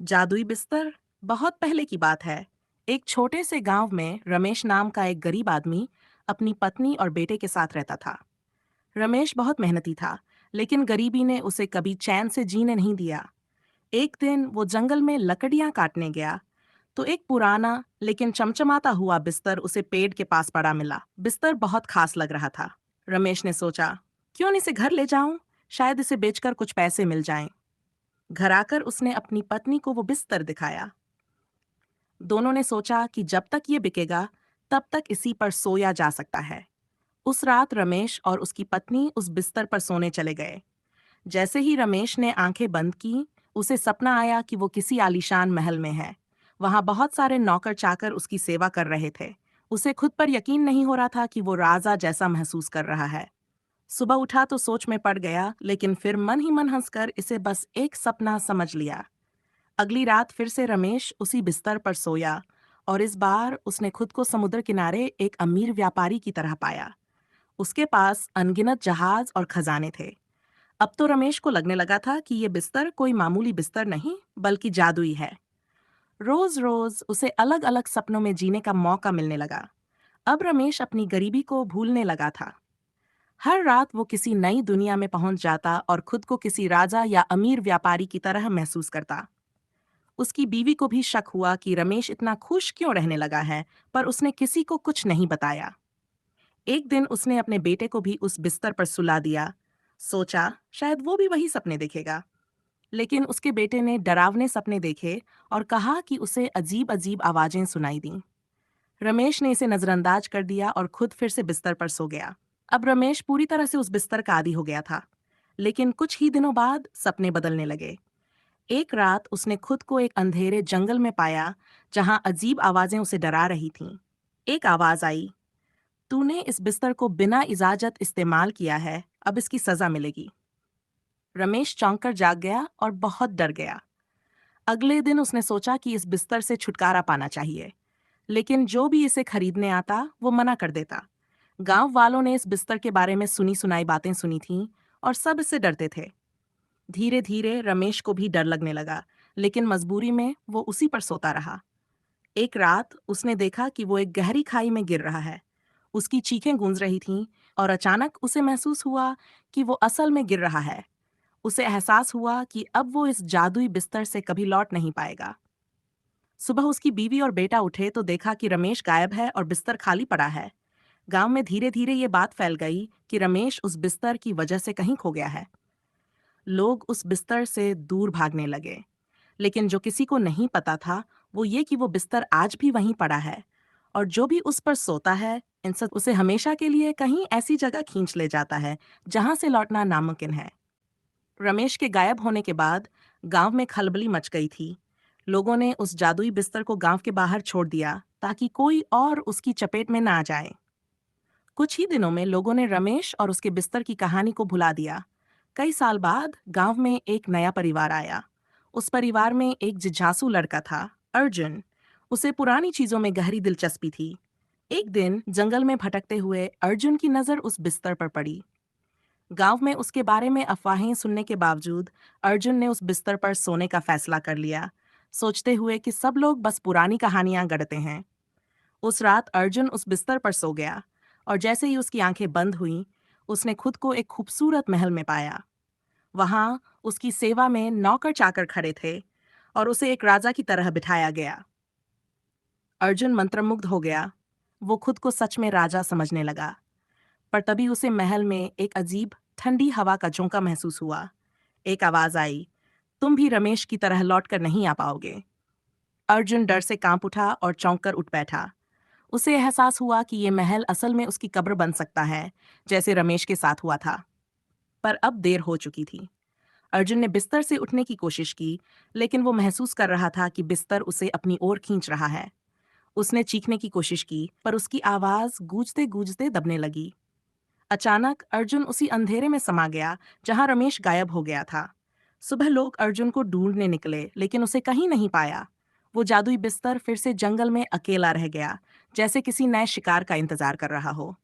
जादुई बिस्तर। बहुत पहले की बात है। एक छोटे से गांव में रमेश नाम का एक गरीब आदमी अपनी पत्नी और बेटे के साथ रहता था। रमेश बहुत मेहनती था, लेकिन गरीबी ने उसे कभी चैन से जीने नहीं दिया। एक दिन वो जंगल में लकड़ियां काटने गया तो एक पुराना लेकिन चमचमाता हुआ बिस्तर उसे पेड़ के पास पड़ा मिला। बिस्तर बहुत खास लग रहा था। रमेश ने सोचा, क्यों न इसे घर ले जाऊं, शायद इसे बेचकर कुछ पैसे मिल जाएं। घर आकर उसने अपनी पत्नी को वो बिस्तर दिखाया। दोनों ने सोचा कि जब तक ये बिकेगा तब तक इसी पर सोया जा सकता है। उस रात रमेश और उसकी पत्नी उस बिस्तर पर सोने चले गए। जैसे ही रमेश ने आंखें बंद की, उसे सपना आया कि वो किसी आलीशान महल में है। वहां बहुत सारे नौकर चाकर उसकी सेवा कर रहे थे। उसे खुद पर यकीन नहीं हो रहा था कि वो राजा जैसा महसूस कर रहा है। सुबह उठा तो सोच में पड़ गया, लेकिन फिर मन ही मन हंसकर इसे बस एक सपना समझ लिया। अगली रात फिर से रमेश उसी बिस्तर पर सोया और इस बार उसने खुद को समुद्र किनारे एक अमीर व्यापारी की तरह पाया। उसके पास अनगिनत जहाज और खजाने थे। अब तो रमेश को लगने लगा था कि ये बिस्तर कोई मामूली बिस्तर नहीं, बल्कि जादुई है। रोज रोज उसे अलग अलग सपनों में जीने का मौका मिलने लगा। अब रमेश अपनी गरीबी को भूलने लगा था। हर रात वो किसी नई दुनिया में पहुंच जाता और खुद को किसी राजा या अमीर व्यापारी की तरह महसूस करता। उसकी बीवी को भी शक हुआ कि रमेश इतना खुश क्यों रहने लगा है, पर उसने किसी को कुछ नहीं बताया। एक दिन उसने अपने बेटे को भी उस बिस्तर पर सुला दिया। सोचा शायद वो भी वही सपने देखेगा। लेकिन उसके बेटे ने डरावने सपने देखे और कहा कि उसे अजीब अजीब आवाजें सुनाई दीं। रमेश ने इसे नजरअंदाज कर दिया और खुद फिर से बिस्तर पर सो गया। अब रमेश पूरी तरह से उस बिस्तर का आदी हो गया था। लेकिन कुछ ही दिनों बाद सपने बदलने लगे। एक रात उसने खुद को एक अंधेरे जंगल में पाया, जहां अजीब आवाजें उसे डरा रही थीं। एक आवाज आई, तूने इस बिस्तर को बिना इजाजत इस्तेमाल किया है, अब इसकी सजा मिलेगी। रमेश चौंक कर जाग गया और बहुत डर गया। अगले दिन उसने सोचा कि इस बिस्तर से छुटकारा पाना चाहिए, लेकिन जो भी इसे खरीदने आता वो मना कर देता। गांव वालों ने इस बिस्तर के बारे में सुनी सुनाई बातें सुनी थीं और सब इससे डरते थे। धीरे धीरे रमेश को भी डर लगने लगा, लेकिन मजबूरी में वो उसी पर सोता रहा। एक रात उसने देखा कि वो एक गहरी खाई में गिर रहा है। उसकी चीखें गूंज रही थीं और अचानक उसे महसूस हुआ कि वो असल में गिर रहा है। उसे एहसास हुआ कि अब वो इस जादुई बिस्तर से कभी लौट नहीं पाएगा। सुबह उसकी बीवी और बेटा उठे तो देखा कि रमेश गायब है और बिस्तर खाली पड़ा है। गांव में धीरे धीरे ये बात फैल गई कि रमेश उस बिस्तर की वजह से कहीं खो गया है। लोग उस बिस्तर से दूर भागने लगे, लेकिन जो किसी को नहीं पता था वो ये कि वो बिस्तर आज भी वहीं पड़ा है, और जो भी उस पर सोता है इंसान उसे हमेशा के लिए कहीं ऐसी जगह खींच ले जाता है जहां से लौटना नामुमकिन है। रमेश के गायब होने के बाद गांव में खलबली मच गई थी। लोगों ने उस जादुई बिस्तर को गांव के बाहर छोड़ दिया ताकि कोई और उसकी चपेट में ना आ जाए। कुछ ही दिनों में लोगों ने रमेश और उसके बिस्तर की कहानी को भुला दिया। कई साल बाद गांव में एक नया परिवार आया। उस परिवार में एक जिज्ञासु लड़का था, अर्जुन। उसे पुरानी चीजों में गहरी दिलचस्पी थी। एक दिन जंगल में भटकते हुए अर्जुन की नजर उस बिस्तर पर पड़ी। गांव में उसके बारे में अफवाहें सुनने के बावजूद अर्जुन ने उस बिस्तर पर सोने का फैसला कर लिया, सोचते हुए कि सब लोग बस पुरानी कहानियां गढ़ते हैं। उस रात अर्जुन उस बिस्तर पर सो गया, और जैसे ही उसकी आंखें बंद हुईं, उसने खुद को एक खूबसूरत महल में पाया। वहां उसकी सेवा में नौकर चाकर खड़े थे और उसे एक राजा की तरह बिठाया गया। अर्जुन मंत्रमुग्ध हो गया। वो खुद को सच में राजा समझने लगा। पर तभी उसे महल में एक अजीब ठंडी हवा का झोंका महसूस हुआ। एक आवाज आई, तुम भी रमेश की तरह लौट कर नहीं आ पाओगे। अर्जुन डर से कांप उठा और चौंक कर उठ बैठा। उसे एहसास हुआ कि ये महल असल में उसकी कब्र बन सकता है, जैसे रमेश के साथ हुआ था। पर अब देर हो चुकी थी। अर्जुन ने बिस्तर से उठने की कोशिश की, लेकिन वो महसूस कर रहा था कि बिस्तर उसे अपनी ओर खींच रहा है। उसने चीखने की कोशिश की, पर उसकी आवाज गूंजते गूंजते दबने लगी। अचानक अर्जुन उसी अंधेरे में समा गया जहां रमेश गायब हो गया था। सुबह लोग अर्जुन को ढूंढने निकले, लेकिन उसे कहीं नहीं पाया। वो जादुई बिस्तर फिर से जंगल में अकेला रह गया, जैसे किसी नए शिकार का इंतजार कर रहा हो।